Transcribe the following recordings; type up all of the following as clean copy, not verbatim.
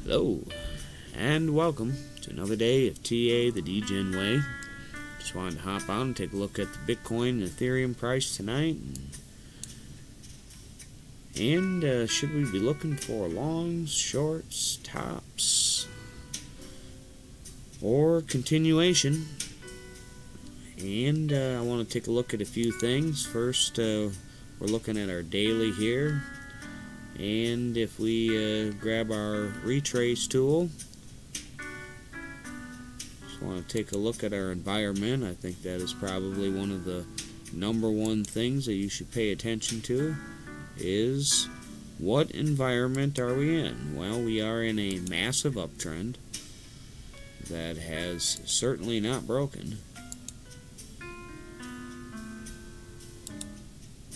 Hello, and welcome to another day of TA the Degen way. Just wanted to hop on and take a look at the Bitcoin and Ethereum price tonight. And should we be looking for longs, shorts, tops, or continuation? And I want to take a look at a few things. First, we're looking at our daily here. And if we grab our retrace tool, just want to take a look at our environment. I think that is probably one of the number one things that you should pay attention to is what environment are we in? Well, we are in a massive uptrend that has certainly not broken.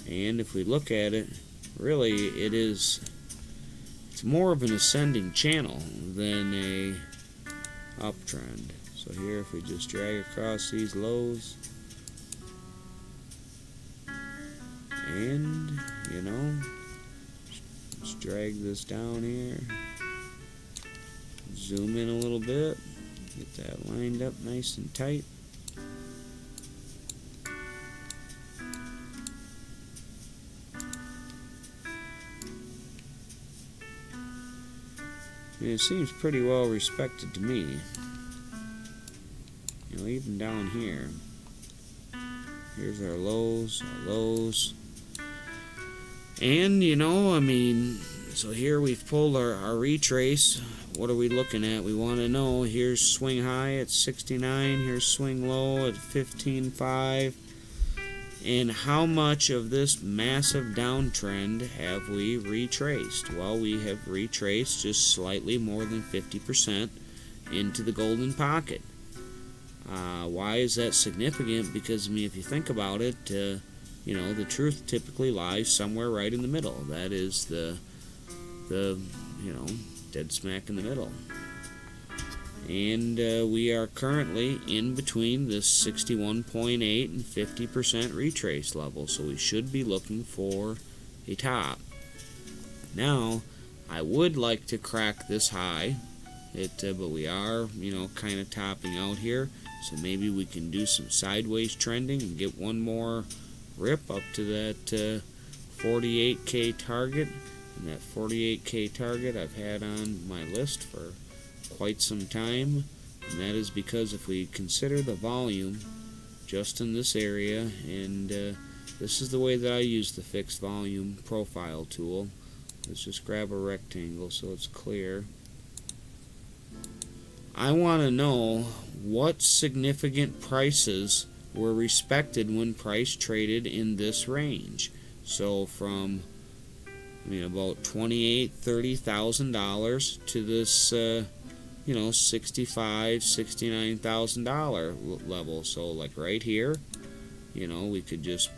And if we look at it, really it's more of an ascending channel than a uptrend. So here if we just drag across these lows, and just drag this down here, zoom in a little bit, get that lined up nice and tight. And it seems pretty well respected to me. Even down here. Here's our lows, And, so here we've pulled our retrace. What are we looking at? We want to know, here's swing high at 69, here's swing low at 15.5. And how much of this massive downtrend have we retraced? Well, we have retraced just slightly more than 50% into the golden pocket. Why is that significant? Because, if you think about it, the truth typically lies somewhere right in the middle. That is the dead smack in the middle. And we are currently in between this 61.8 and 50% retrace level, so we should be looking for a top. Now, I would like to crack this high, but we are, kind of topping out here, so maybe we can do some sideways trending and get one more rip up to that 48K target. And that 48K target I've had on my list for quite some time, and that is because if we consider the volume just in this area, and this is the way that I use the fixed volume profile tool. Let's just grab a rectangle so it's clear. I want to know what significant prices were respected when price traded in this range. So from about $28,000-$30,000 to this $65,000, $69,000 level. So like right here, we could just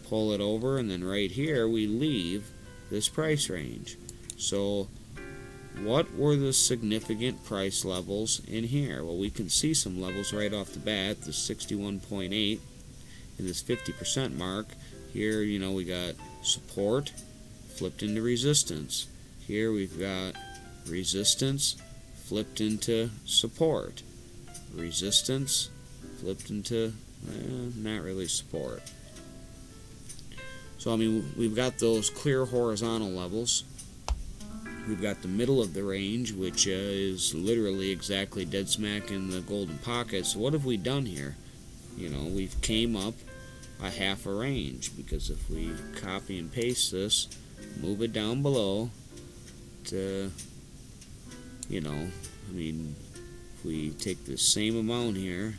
pull it over, and then right here we leave this price range. So what were the significant price levels in here? Well, we can see some levels right off the bat, the 61.8 and this 50% mark. Here, we got support flipped into resistance. Here we've got resistance flipped into support. Resistance flipped into not really support. So we've got those clear horizontal levels. We've got the middle of the range, which is literally exactly dead smack in the golden pocket. So what have we done here? We've came up a half a range, because if we copy and paste this, move it down below to, if we take the same amount here,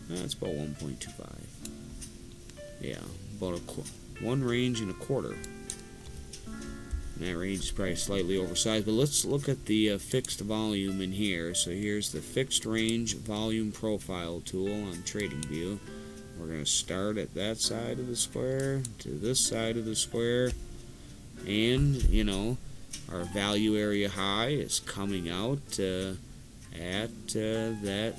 that's about 1.25. Yeah, about one range and a quarter. And that range is probably slightly oversized, but let's look at the fixed volume in here. So here's the fixed range volume profile tool on TradingView. We're going to start at that side of the square to this side of the square, and our value area high is coming out at that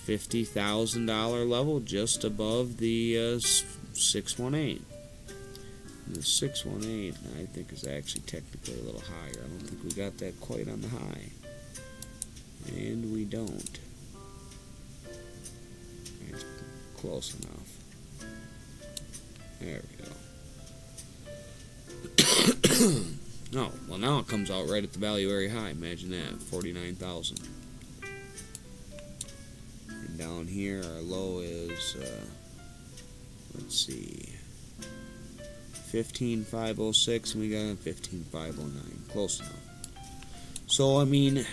$50,000 level, just above the 618. The 618, I think, is actually technically a little higher. I don't think we got that quite on the high. And we don't. It's close enough. There we go. Oh, well now it comes out right at the value area high. Imagine that, 49,000. And down here our low is, let's see, 15,506, and we got 15,509. Close enough. So, I mean,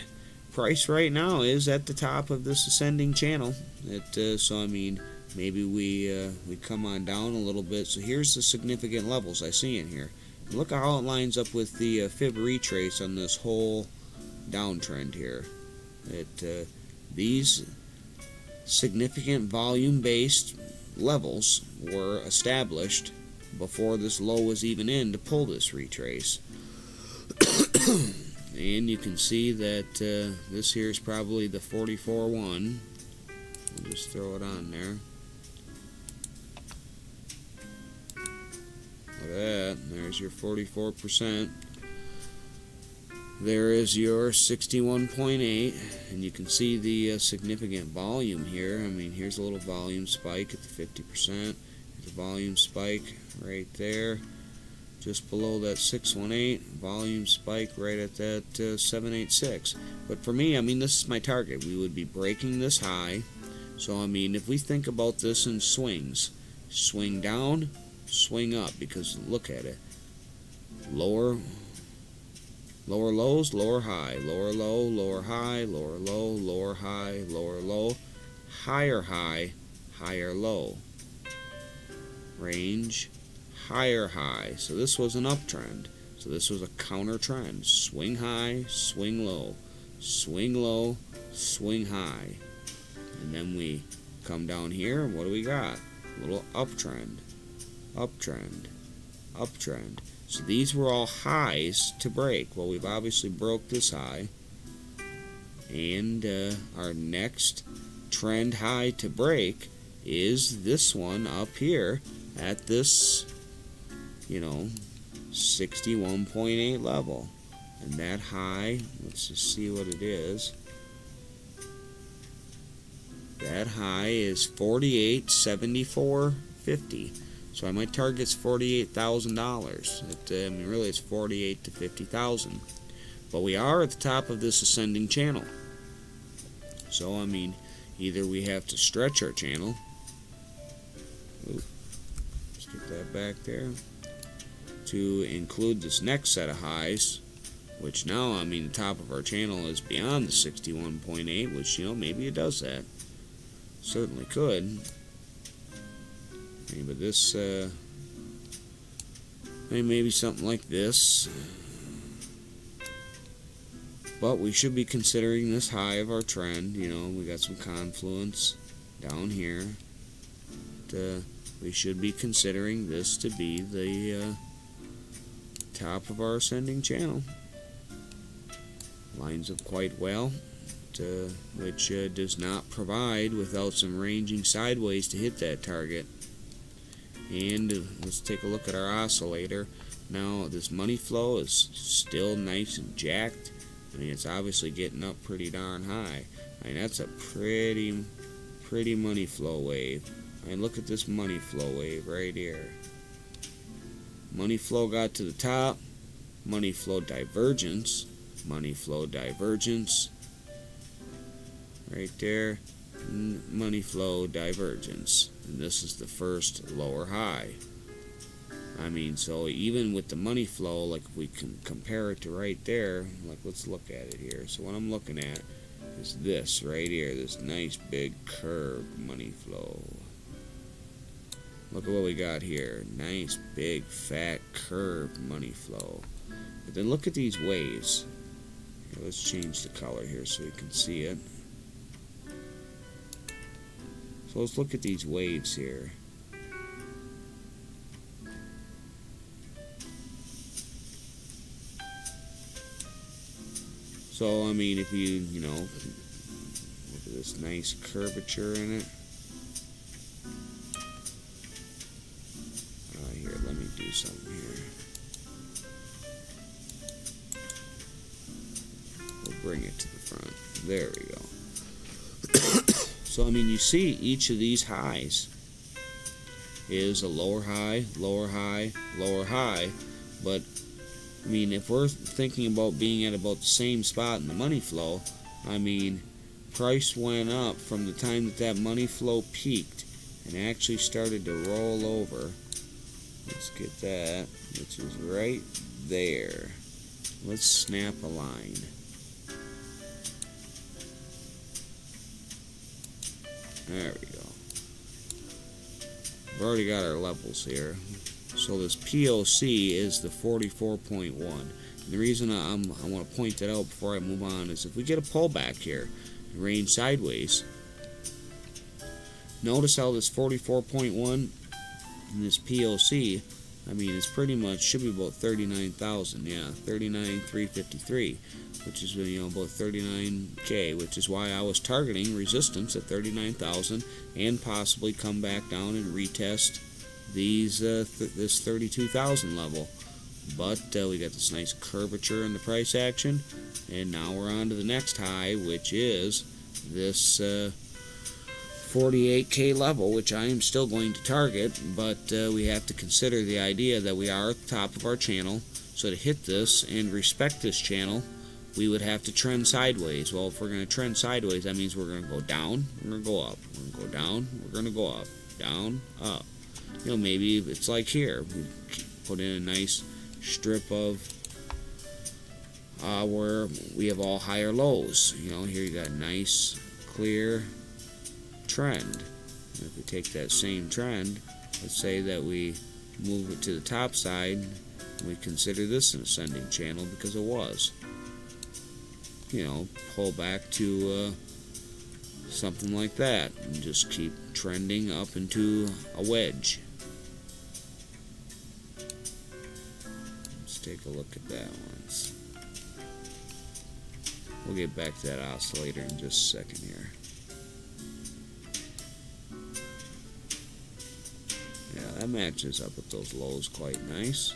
price right now is at the top of this ascending channel. So, I mean, maybe we come on down a little bit. So here's the significant levels I see in here. Look at how it lines up with the fib retrace on this whole downtrend here. These significant volume-based levels were established before this low was even in to pull this retrace. And you can see that this here is probably the 44.1. We'll just throw it on there. Look at that. There's your 44%. There is your 61.8, and you can see the significant volume here. I mean, here's a little volume spike at the 50%. There's a volume spike right there, just below that 618. Volume spike right at that 786. But for me, I mean, this is my target. We would be breaking this high. So, I mean, if we think about this in swings, swing down, swing up, because look at it. Lower lows, lower high, lower low, lower high, lower low, lower high, lower low, higher high, higher low. Range, higher high. So this was an uptrend. So this was a counter trend. Swing high, swing low, swing low, swing high. And then we come down here, and what do we got? A little uptrend, uptrend, uptrend. So these were all highs to break. Well, we've obviously broke this high. And our next trend high to break is this one up here at this, 61.8 level. And that high, let's just see what it is. That high is 48.7450. So my target's $48,000. I mean, really, it's 48 to 50,000. But we are at the top of this ascending channel. So I mean, either we have to stretch our channel. Ooh, let's get that back there. To include this next set of highs, which now, I mean, the top of our channel is beyond the 61.8, which, maybe it does that. Certainly could. But this, maybe something like this. But we should be considering this high of our trend. We got some confluence down here. We should be considering this to be the top of our ascending channel. Lines up quite well, which does not provide without some ranging sideways to hit that target. And let's take a look at our oscillator. Now, this money flow is still nice and jacked. I mean, it's obviously getting up pretty darn high. I mean, that's a pretty money flow wave. I mean, look at this money flow wave right here. Money flow got to the top. Money flow divergence. Money flow divergence. Right there. Money flow divergence. And this is the first lower high. I mean, so even with the money flow, like if we can compare it to right there, like let's look at it here. So what I'm looking at is this right here, this nice big curved money flow. Look at what we got here. Nice big fat curved money flow. But then look at these waves. Here, let's change the color here so we can see it. So let's look at these waves here. So, I mean, if you look at this nice curvature in it. Here, let me do something here. bring it to the front. There we go. So, I mean, you see each of these highs is a lower high, lower high, lower high. But, I mean, if we're thinking about being at about the same spot in the money flow, I mean, price went up from the time that money flow peaked and actually started to roll over. Let's get that, which is right there. Let's snap a line. There we go. We've already got our levels here. So this POC is the 44.1. And the reason I want to point that out before I move on is if we get a pullback here, range sideways, notice how this 44.1 and this POC, I mean, it's pretty much should be about 39,000. Yeah, 39,353, which is, you know, about 39K, which is why I was targeting resistance at 39,000 and possibly come back down and retest these this 32,000 level. But we got this nice curvature in the price action, and now we're on to the next high, which is this 48K level, which I am still going to target, but we have to consider the idea that we are at the top of our channel. So to hit this and respect this channel, we would have to trend sideways. Well, if we're going to trend sideways, that means we're going to go down, we're going to go up, we're going to go down, we're going to go up, down, up. You know, maybe it's like here, we put in a nice strip of where we have all higher lows. You know, here you got a nice clear trend. And if we take that same trend, let's say that we move it to the top side, we consider this an ascending channel because it was. You know, pull back to something like that and just keep trending up into a wedge. Let's take a look at that once. We'll get back to that oscillator in just a second here. Yeah, that matches up with those lows quite nice.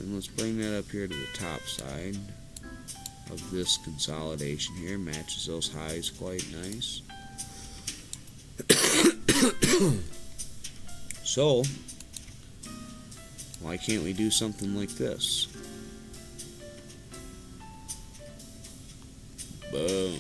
And let's bring that up here to the top side of this consolidation here. Matches those highs quite nice. So, why can't we do something like this? Boom.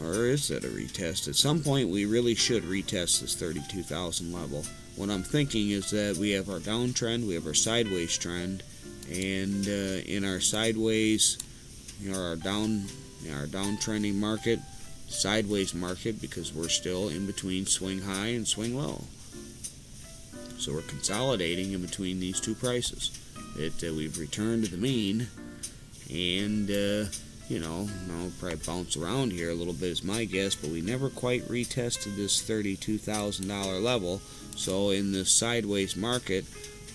Or is that a retest? At some point we really should retest this 32,000 level. What I'm thinking is that we have our downtrend, we have our sideways trend, and in our sideways, you know, our downtrending market, sideways market, because we're still in between swing high and swing low. So we're consolidating in between these two prices. We've returned to the mean, and you know, we'll probably bounce around here a little bit is my guess, but we never quite retested this $32,000 level. So in this sideways market,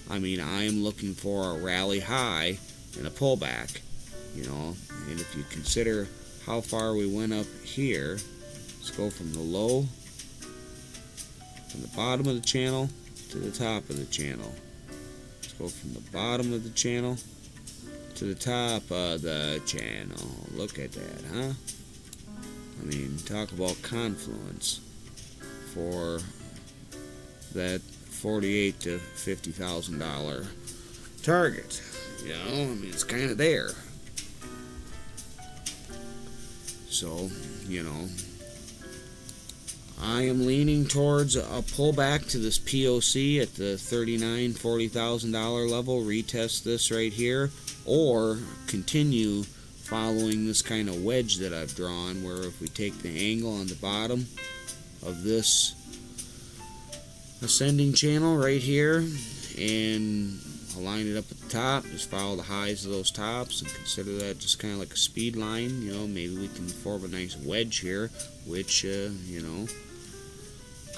I mean, I am looking for a rally high and a pullback, you know. And if you consider how far we went up here, let's go from the low, from the bottom of the channel to the top of the channel. Let's go from the bottom of the channel to the top of the channel. Look at that, huh? I mean, talk about confluence for that $48,000 to $50,000 target. You know, I mean, it's kind of there. So, you know, I am leaning towards a pullback to this POC at the $39,000, $40,000 level, retest this right here, or continue following this kind of wedge that I've drawn, where if we take the angle on the bottom of this ascending channel right here and align it up at the top, just follow the highs of those tops and consider that just kind of like a speed line. You know, maybe we can form a nice wedge here, which, you know,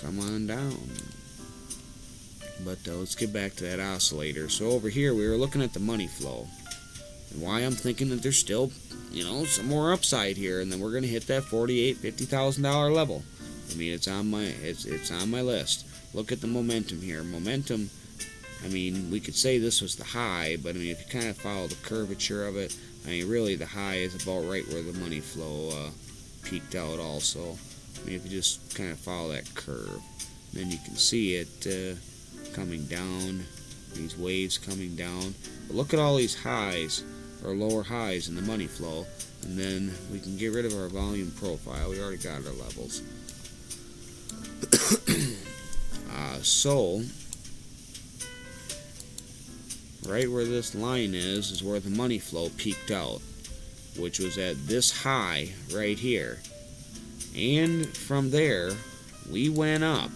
come on down. But let's get back to that oscillator. So over here we were looking at the money flow. and why I'm thinking that there's still, some more upside here, and then we're going to hit that $50,000 level. I mean, it's on my list. Look at the momentum here. Momentum, I mean, we could say this was the high, but I mean, if you kind of follow the curvature of it, I mean, really the high is about right where the money flow peaked out also. I mean, if you just kind of follow that curve, then you can see it coming down, these waves coming down. But look at all these highs, or lower highs in the money flow, and then we can get rid of our volume profile. We already got our levels. So, right where this line is where the money flow peaked out, which was at this high right here. And from there, we went up,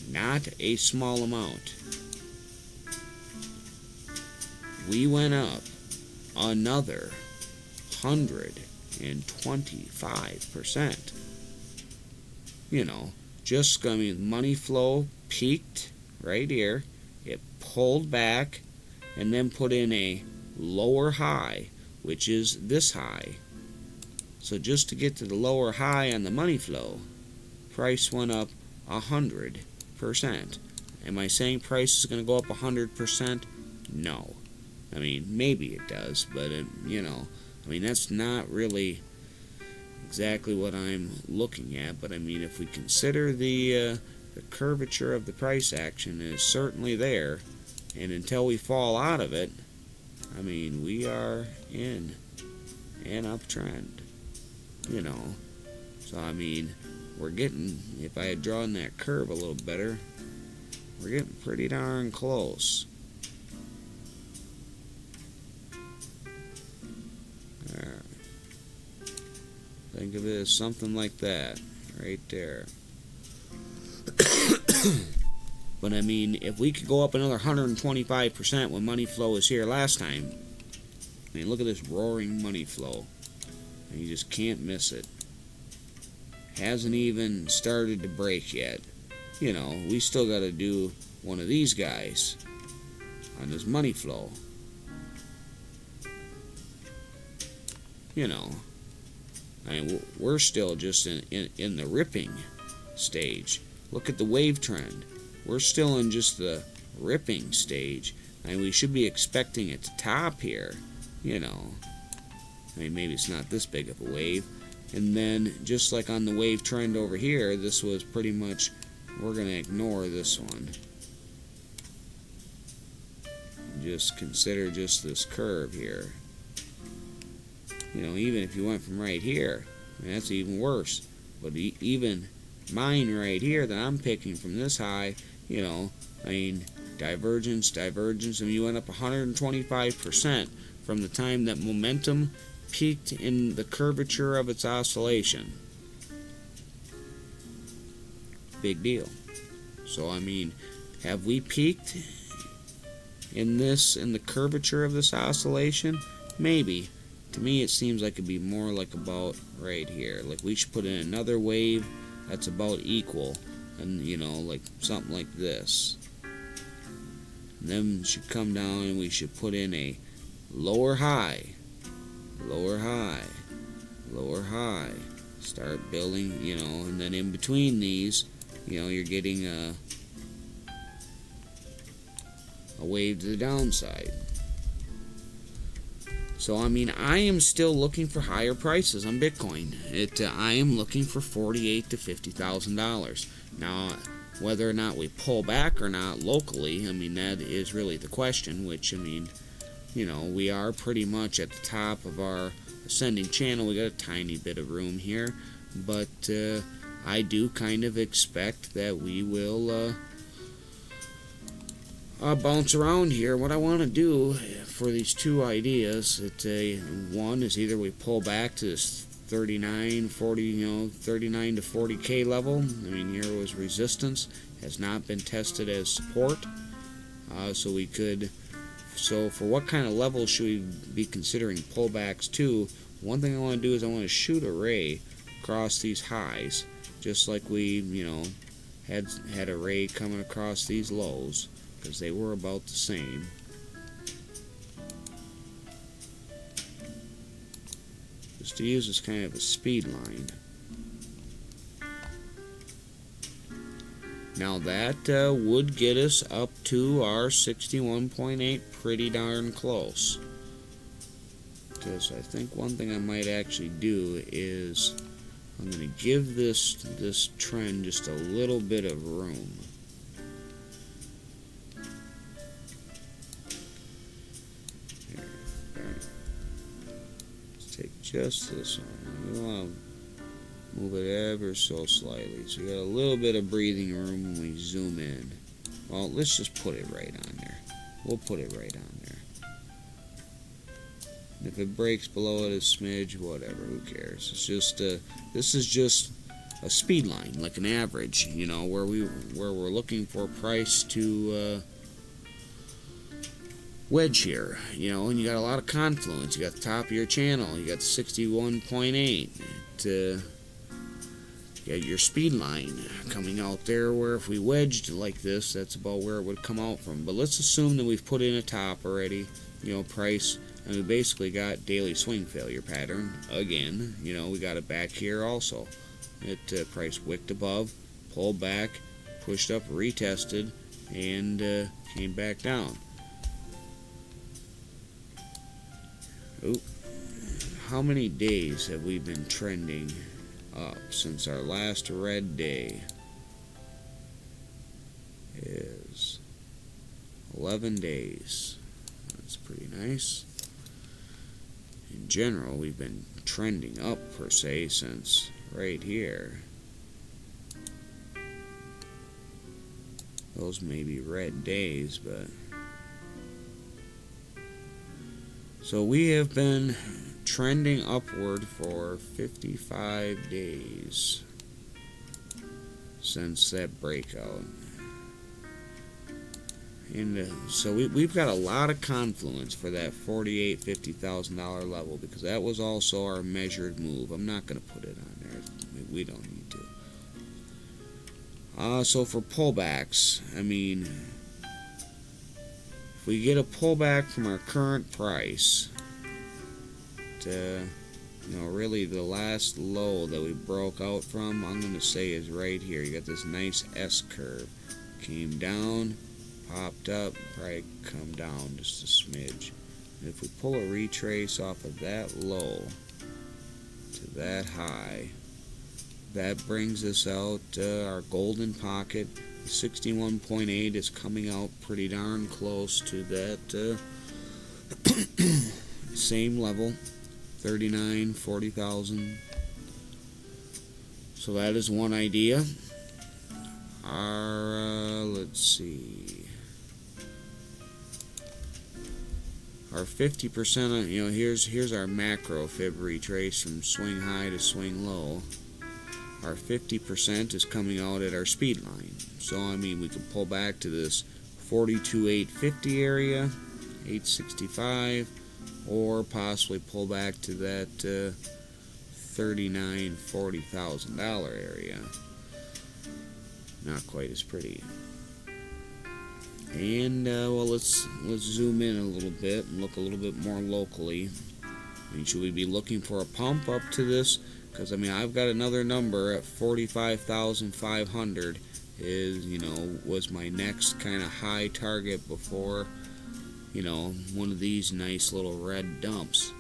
not a small amount. We went up another 125%. Just, I mean, money flow peaked right here. It pulled back and then put in a lower high, which is this high. So just to get to the lower high on the money flow, price went up 100%. Am I saying price is going to go up 100%? No. I mean, maybe it does, but I mean, that's not really exactly what I'm looking at. But I mean, if we consider the curvature of the price action is certainly there, and until we fall out of it, I mean, we are in an uptrend. So I mean, we're getting, if I had drawn that curve a little better, we're getting pretty darn close. Think of it as something like that, right there. But I mean, if we could go up another 125% when money flow was here last time, I mean, look at this roaring money flow. And you just can't miss it. Hasn't even started to break yet. We still got to do one of these guys on this money flow. I mean, we're still just in the ripping stage. Look at the wave trend. We're still in just the ripping stage. I mean, we should be expecting it to top here. I mean, maybe it's not this big of a wave. And then, just like on the wave trend over here, this was pretty much, we're going to ignore this one. Just consider just this curve here. Even if you went from right here, I mean, that's even worse. But even mine right here that I'm picking from this high, I mean, divergence. I mean, you went up 125% from the time that momentum peaked in the curvature of its oscillation. Big deal. So, I mean, have we peaked in the curvature of this oscillation? Maybe. To me, it seems like it'd be more like about right here. Like we should put in another wave that's about equal, and like something like this. And then we should come down and we should put in a lower high, lower high, lower high. Start building, and then in between these, you're getting a wave to the downside. So, I mean, I am still looking for higher prices on Bitcoin. I am looking for $48,000 to $50,000. Now, whether or not we pull back or not locally, I mean, that is really the question, which, I mean, we are pretty much at the top of our ascending channel. We got a tiny bit of room here, but I do kind of expect that we will bounce around here. What I want to do for these two ideas, one is either we pull back to this 39 to 40k level. I mean, here was resistance, has not been tested as support. So for what kind of levels should we be considering pullbacks to? One thing I want to do is I want to shoot a ray across these highs, just like we had a ray coming across these lows, because they were about the same. just to use as kind of a speed line. Now that would get us up to our 61.8 pretty darn close. Because I think one thing I might actually do is I'm going to give this trend just a little bit of room. Here, right. Let's take just this one. We want to move it ever so slightly. So you got a little bit of breathing room when we zoom in. Well, let's just put it right on there. We'll put it right on there. And if it breaks below it a smidge, whatever, who cares? It's just this is just a speed line, like an average, you know, where we're looking for price to wedge here, you know, and you got a lot of confluence. You got the top of your channel, you got the 61.8. You got your speed line coming out there, where if we wedged like this, that's about where it would come out from. But let's assume that we've put in a top already, you know, price, and we basically got daily swing failure pattern again. You know, we got it back here also. It price wicked above, pulled back, pushed up, retested, and came back down. Oh, how many days have we been trending up since our last red day? Is 11 days. That's pretty nice. In general, we've been trending up per se since right here. Those may be red days, but so we have been trending upward for 55 days since that breakout. And so we've got a lot of confluence for that $48,000, $50,000 level, because that was also our measured move. I'm not going to put it on there. We don't need to. So for pullbacks, I mean, if we get a pullback from our current price to, you know, really the last low that we broke out from, I'm going to say is right here. You got this nice S curve. Came down, popped up, probably come down just a smidge. And if we pull a retrace off of that low to that high, that brings us out our golden pocket. 61.8 is coming out pretty darn close to that same level, 39, 40,000. So that is one idea. Our let's see, our 50%. You know, here's our macro fib retrace from swing high to swing low. Our 50% is coming out at our speed line. So I mean, we could pull back to this 42,850 area, 865, or possibly pull back to that $39,000, $40,000 area. Not quite as pretty. And well, let's zoom in a little bit and look a little bit more locally. I mean, should we be looking for a pump up to this? Because I mean, I've got another number at 45,500 is, you know, was my next kind of high target before, you know, one of these nice little red dumps.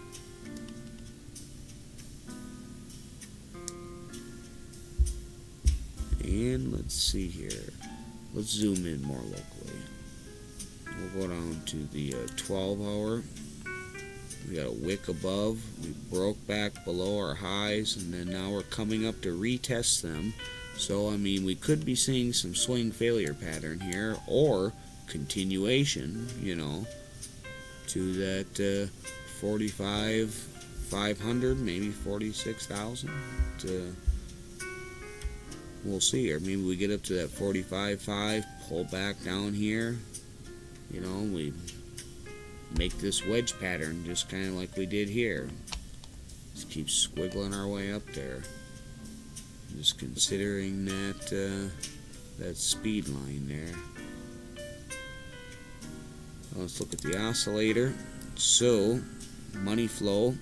And let's see here. Let's zoom in more locally. We'll go down to the 12 hour. We got a wick above. We broke back below our highs, and then now we're coming up to retest them. So I mean, we could be seeing some swing failure pattern here, or continuation, you know, to that 45,500, maybe 46,000. We'll see. Or maybe we get up to that 45.5, pull back down here, you know, we make this wedge pattern just kind of like we did here. Just keep squiggling our way up there. Just considering that that speed line there. Let's look at the oscillator. So money flow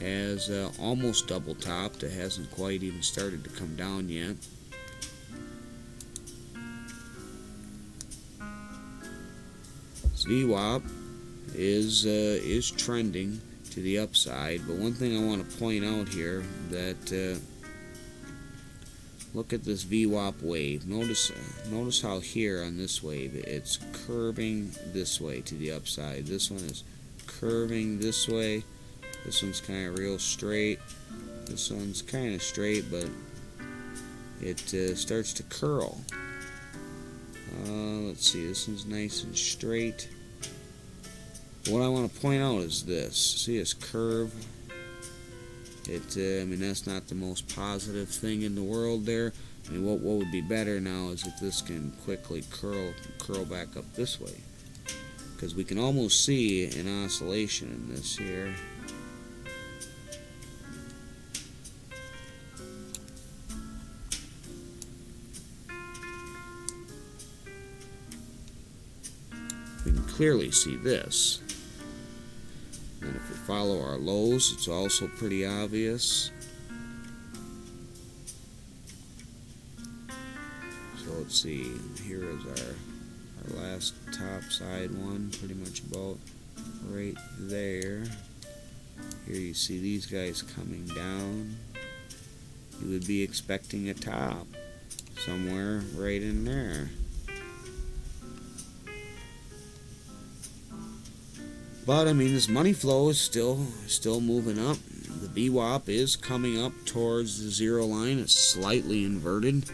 has almost double topped. It hasn't quite even started to come down yet. VWAP is trending to the upside, but one thing I want to point out here that look at this VWAP wave. Notice how here on this wave it's curving this way to the upside. This one is curving this way. This one's kind of real straight. This one's kind of straight, but it starts to curl. Let's see, this one's nice and straight. What I want to point out is this. See this curve? I mean, that's not the most positive thing in the world there. I mean, what would be better now is if this can quickly curl back up this way, because we can almost see an oscillation in this here. We can clearly see this. And if we follow our lows, it's also pretty obvious. So let's see, here is our last top side one, pretty much about right there. Here you see these guys coming down. You would be expecting a top somewhere right in there. But I mean, this money flow is still moving up. The VWAP is coming up towards the zero line. It's slightly inverted,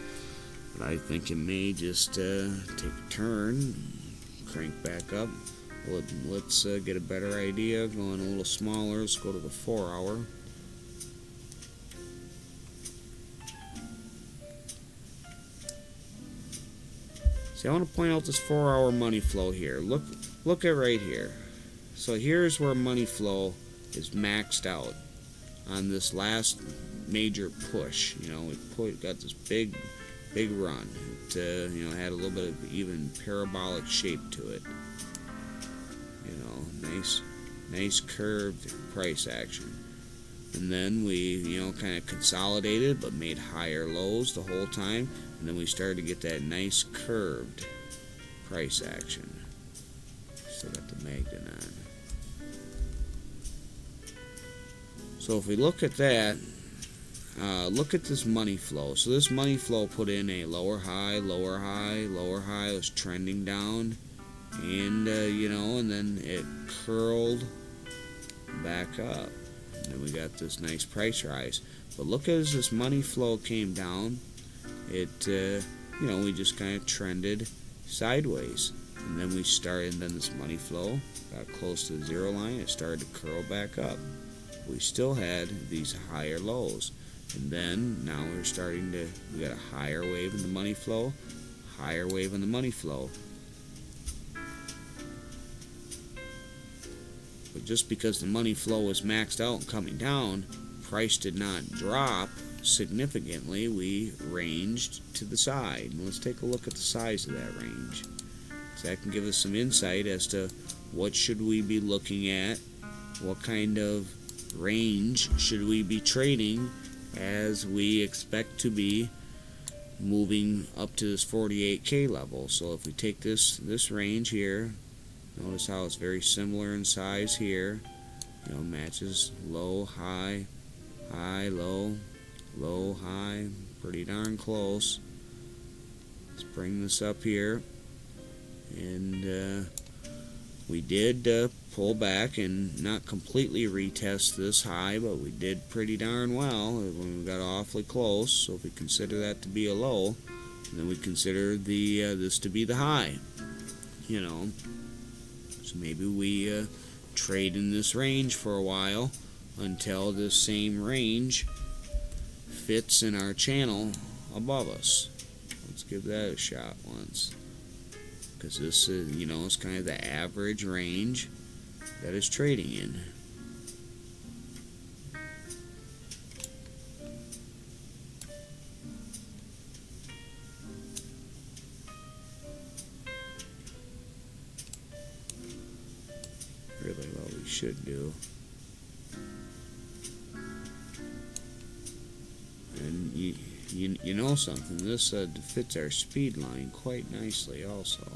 but I think it may just take a turn, crank back up. Let's get a better idea. Going a little smaller. Let's go to the 4 hour. See, I want to point out this 4 hour money flow here. Look at right here. So here's where money flow is maxed out on this last major push. You know, we got this big run. It had a little bit of even parabolic shape to it. You know, nice curved price action. And then we kind of consolidated but made higher lows the whole time, and then we started to get that nice curved price action. Still got the magnet on. So if we look at that, look at this money flow. So this money flow put in a lower high, lower high, lower high. It was trending down, and and then it curled back up. And then we got this nice price rise. But look as this money flow came down, it we just kind of trended sideways, and then then this money flow got close to the zero line. It started to curl back up. We still had these higher lows, and then now we got a higher wave in the money flow, higher wave in the money flow. But just because the money flow was maxed out and coming down, price did not drop significantly. We ranged to the side. And let's take a look at the size of that range. So that can give us some insight as to what should we be looking at, what kind of range should we be trading as we expect to be moving up to this 48K level. So if we take this range here, notice how it's very similar in size here. Matches low, high, high, low, low, high, pretty darn close. Let's bring this up here, and we did pull back and not completely retest this high, but we did pretty darn well when we got awfully close. So if we consider that to be a low, then we consider this to be the high. So maybe we trade in this range for a while until this same range fits in our channel above us. Let's give that a shot once, because this is, it's kind of the average range that is trading in. Really what we should do you know something, this fits our speed line quite nicely also.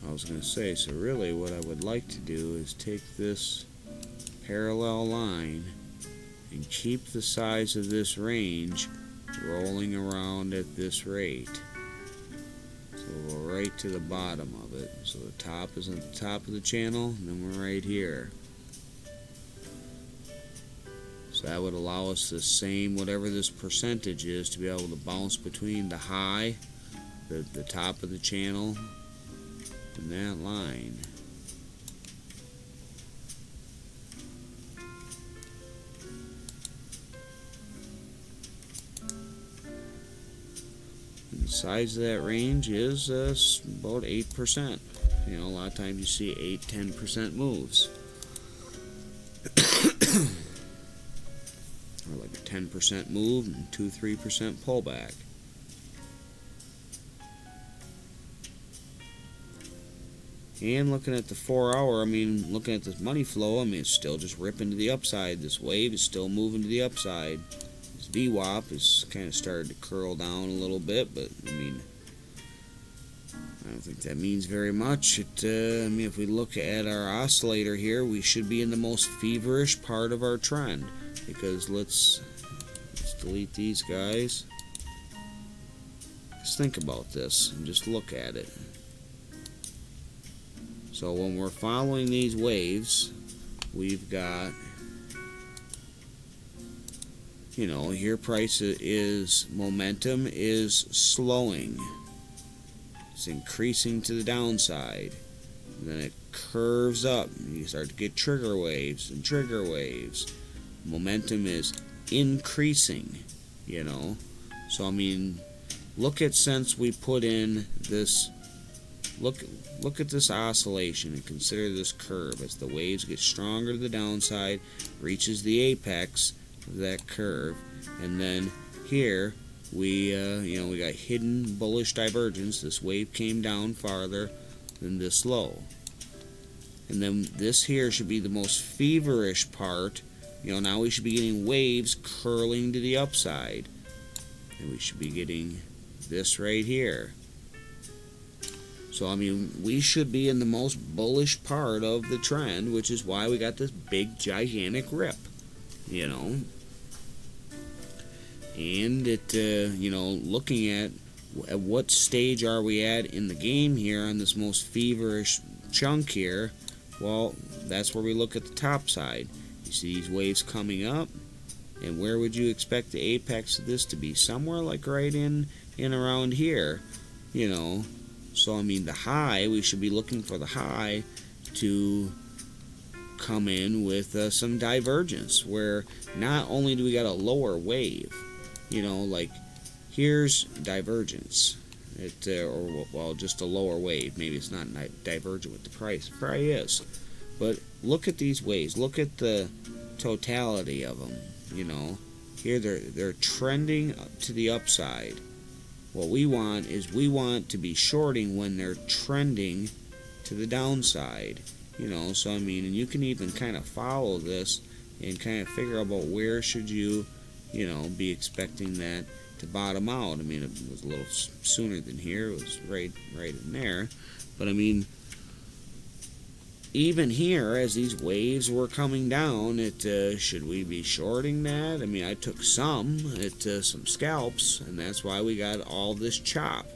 I was going to say, so really what I would like to do is take this parallel line and keep the size of this range rolling around at this rate. So we'll go right to the bottom of it. So the top is at the top of the channel, and then we're right here. So that would allow us the same, whatever this percentage is, to be able to bounce between the high, the top of the channel, and that line. And the size of that range is about 8%. You know, a lot of times you see 8-10% moves. Or like a 10% move and 2-3% pullback. And looking at the 4 hour, I mean, looking at this money flow, I mean, it's still just ripping to the upside. This wave is still moving to the upside. This VWAP is kind of started to curl down a little bit, but I mean, I don't think that means very much. I mean, if we look at our oscillator here, we should be in the most feverish part of our trend, because let's delete these guys. Just think about this and just look at it. So when we're following these waves, we've got, you know, here price is, momentum is slowing. It's increasing to the downside. And then it curves up. And you start to get trigger waves and trigger waves. Momentum is increasing, you know. So, I mean, look at, since we put in this, look at this oscillation and consider this curve as the waves get stronger to the downside, reaches the apex of that curve, and then here we you know, we got hidden bullish divergence. This wave came down farther than this low, and then this here should be the most feverish part. You know, now we should be getting waves curling to the upside, and we should be getting this right here. So, I mean, we should be in the most bullish part of the trend, which is why we got this big, gigantic rip, you know. And it, you know, looking at what stage are we at in the game here on this most feverish chunk here, well, that's where we look at the top side. You see these waves coming up, and where would you expect the apex of this to be? Somewhere like right in around here, you know. So, I mean, the high, we should be looking for the high to come in with some divergence, where not only do we got a lower wave, you know, like here's divergence, or well, just a lower wave. Maybe it's not divergent with the price. It probably is. But look at these waves. Look at the totality of them, you know. Here they're trending to the upside. What we want is we want to be shorting when they're trending to the downside, you know. So, I mean, and you can even kind of follow this and kind of figure out about where should you, you know, be expecting that to bottom out. I mean, it was a little sooner than here. It was right in there. But, I mean, even here, as these waves were coming down, should we be shorting that? I mean, I took some scalps, and that's why we got all this chop.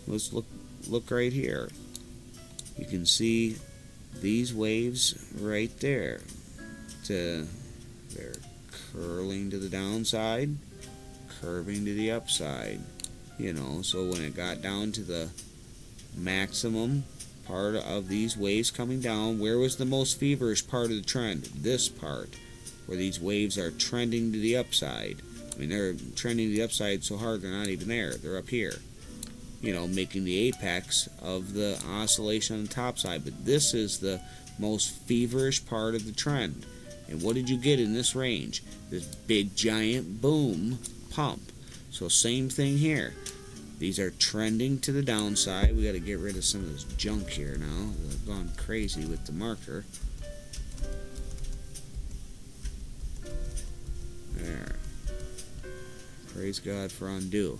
Let's look right here. You can see these waves right there. They're curling to the downside, curving to the upside. You know, so when it got down to the maximum part of these waves coming down, where was the most feverish part of the trend? This part, where these waves are trending to the upside. I mean, they're trending to the upside so hard they're not even there. They're up here. making the apex of the oscillation on the top side. But this is the most feverish part of the trend. And what did you get in this range? This big giant boom pump. So same thing here. These are trending to the downside. We got to get rid of some of this junk here now. I've gone crazy with the marker. There. Praise God for undo.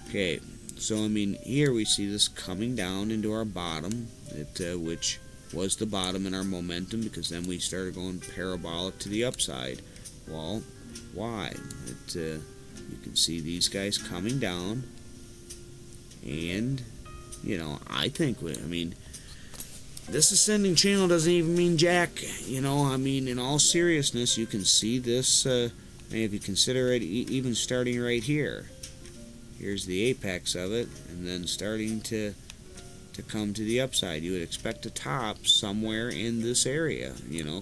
Okay, so here we see this coming down into our bottom, which was the bottom in our momentum, because then we started going parabolic to the upside. Well, why? You can see these guys coming down, and I think this ascending channel doesn't even mean jack. In all seriousness, you can see this. If you consider it, even starting right here, here's the apex of it, and then starting to come to the upside. You would expect a top somewhere in this area,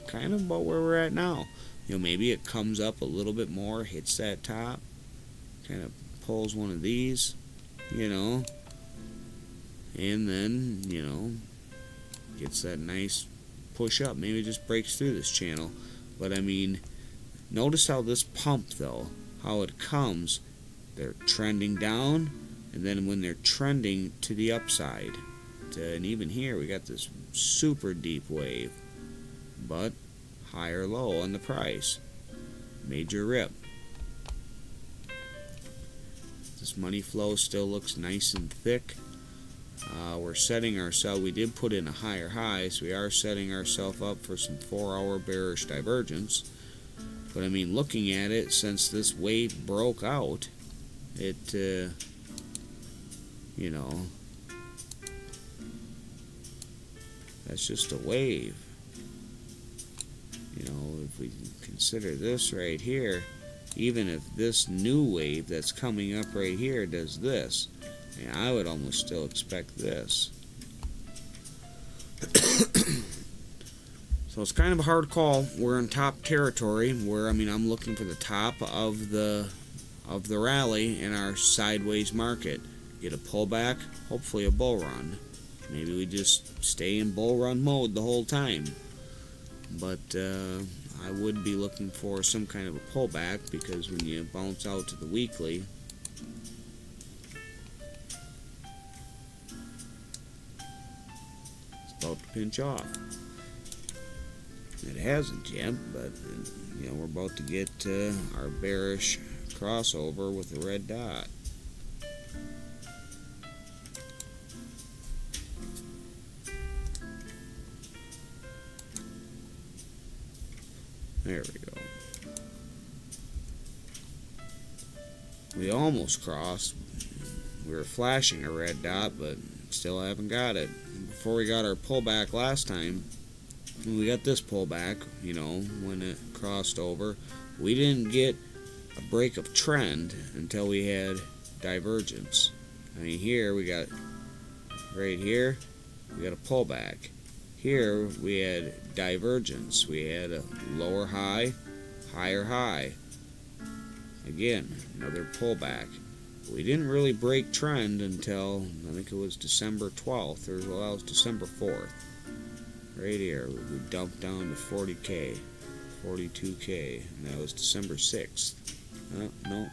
kind of about where we're at now. Maybe it comes up a little bit more, hits that top, kind of pulls one of these, and then, gets that nice push up. Maybe it just breaks through this channel. But notice how this pump, though, how it comes, they're trending down, and then when they're trending to the upside, and even here we got this super deep wave, but higher low on the price, major rip. This money flow still looks nice and thick. We're setting ourselves, we did put in a higher high, so we are setting ourselves up for some 4-hour bearish divergence. But looking at it, since this wave broke out, it that's just a wave. If we consider this right here, even if this new wave that's coming up right here does this, I would almost still expect this. So it's kind of a hard call. We're in top territory where I'm looking for the top of the rally in our sideways market. Get a pullback, hopefully a bull run. Maybe we just stay in bull run mode the whole time. But I would be looking for some kind of a pullback, because when you bounce out to the weekly, it's about to pinch off. It hasn't yet, but we're about to get our bearish crossover with a red dot. There we go. We almost crossed. We were flashing a red dot, but still haven't got it. Before we got our pullback last time, when we got this pullback, when it crossed over, we didn't get a break of trend until we had divergence. Here we got, right here, we got a pullback. Here we had divergence. We had a lower high, higher high. Again, another pullback. We didn't really break trend until, I think it was December 12th, or well, that was December 4th. Right here, we dumped down to 40K, 42K, and that was December 6th. No.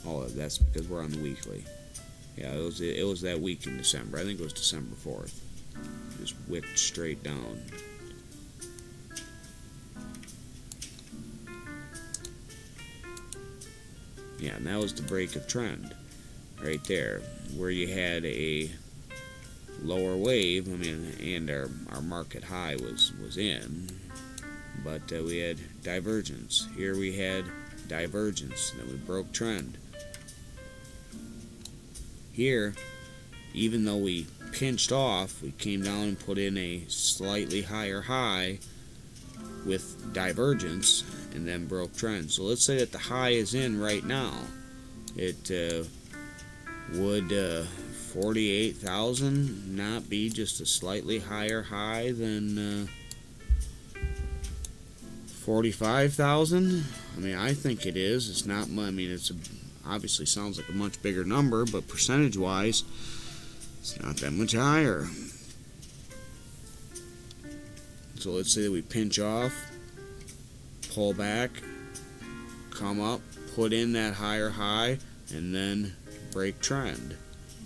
Oh, that's because we're on the weekly. Yeah, it was that week in December. I think it was December 4th. Just wicked straight down. Yeah, and that was the break of trend right there, where you had a lower wave. And our market high was in, but we had divergence. Here we had divergence, and then we broke trend. Here, even though we pinched off, we came down and put in a slightly higher high with divergence, and then broke trend. So let's say that the high is in right now. It would 48,000 not be just a slightly higher high than 45,000? I think it is. It's not. obviously sounds like a much bigger number, but percentage-wise, it's not that much higher. So let's say that we pinch off, pull back, come up, put in that higher high, and then break trend.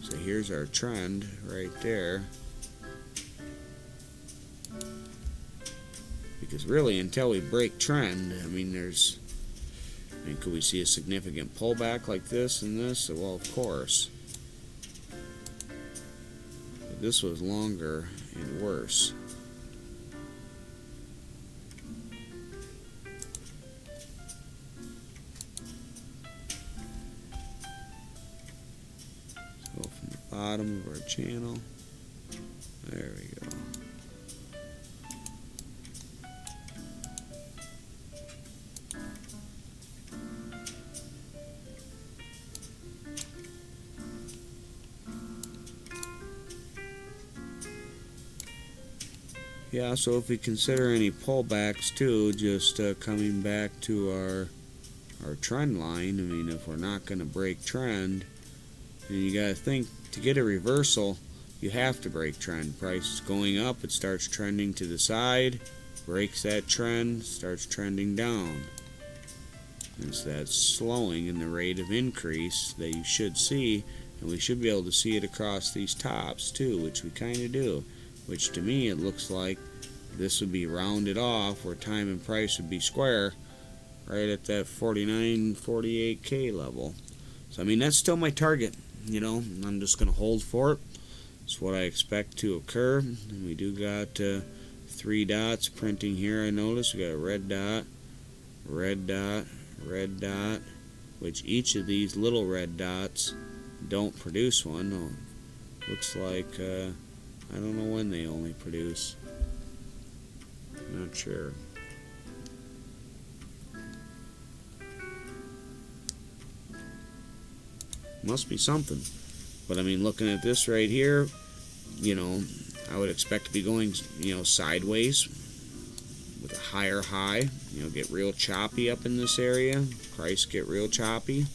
So here's our trend right there. Because really, until we break trend, I mean, could we see a significant pullback like this and this? Well, of course. But this was longer and worse. So from the bottom of our channel, there we go. Yeah, so if we consider any pullbacks too, just coming back to our trend line, I mean, if we're not going to break trend, then you got to think, to get a reversal, you have to break trend. Price is going up, it starts trending to the side, breaks that trend, starts trending down. And so that's slowing in the rate of increase that you should see, and we should be able to see it across these tops too, which we kind of do. Which to me, it looks like this would be rounded off where time and price would be square right at that 49, 48K level. So I mean, that's still my target, you know. I'm just going to hold for it. It's what I expect to occur. And we do got 3 dots printing here. I noticed we got a red dot, red dot, red dot, which each of these little red dots don't produce one. No, looks like I don't know when they only produce. Not sure. Must be something. But I mean, looking at this right here, you know, I would expect to be going, you know, sideways with a higher high. You know, get real choppy up in this area. Price get real choppy.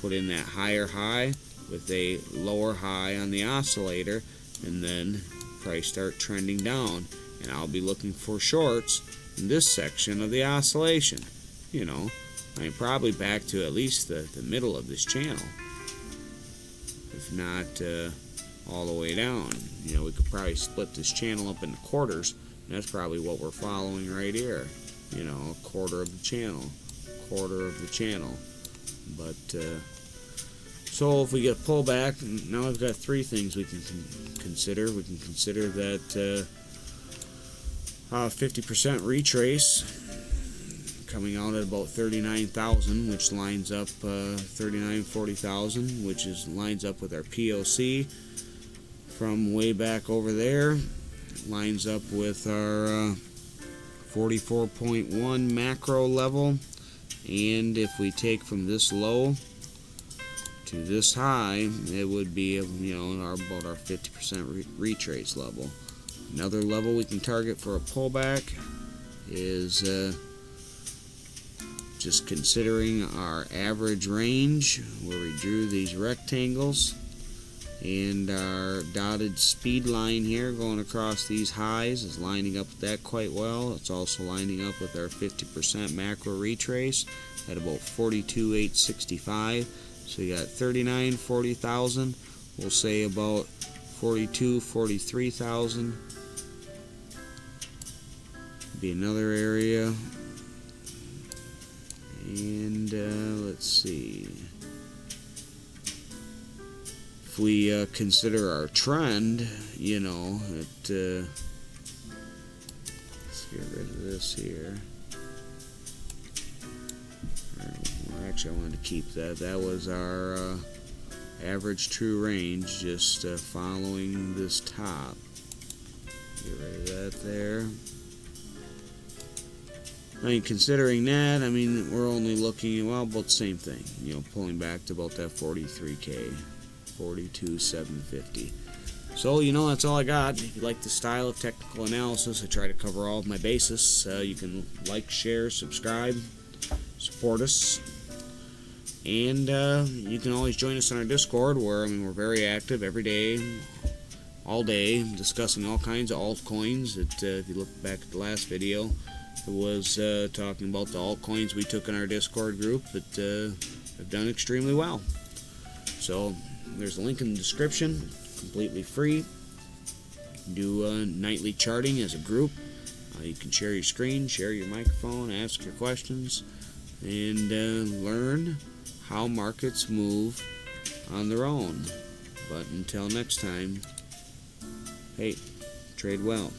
Put in that higher high with a lower high on the oscillator, and then price start trending down, and I'll be looking for shorts in this section of the oscillation. You know, I mean, probably back to at least the middle of this channel, if not all the way down. You know, we could probably split this channel up into quarters, and that's probably what we're following right here. You know, a quarter of the channel, quarter of the channel. But so if we get a pullback, now we've got 3 things we can consider. We can consider that 50% retrace coming out at about 39,000, which lines up 40,000, which lines up with our POC from way back over there. Lines up with our 44.1 macro level, and if we take from this low to this high, it would be, you know, about our 50% retrace level. Another level we can target for a pullback is just considering our average range, where we drew these rectangles, and our dotted speed line here going across these highs is lining up with that quite well. It's also lining up with our 50% macro retrace at about 42,865. So you got 39, 40,000. We'll say about 42, 43,000. Be another area. And let's see. If we consider our trend, you know, let's get rid of this here. Actually, I wanted to keep that. That was our average true range, just following this top. Get rid of that there. I mean, considering that, I mean, we're only looking, well, about the same thing. You know, pulling back to about that 43K, 42,750. So, you know, that's all I got. If you like the style of technical analysis, I try to cover all of my bases. You can like, share, subscribe, support us. And you can always join us on our Discord, where we're very active every day, all day, discussing all kinds of altcoins. If you look back at the last video, it was talking about the altcoins we took in our Discord group that have done extremely well. So there's a link in the description, completely free. Do nightly charting as a group. You can share your screen, share your microphone, ask your questions, and learn how markets move on their own. But until next time, hey, trade well.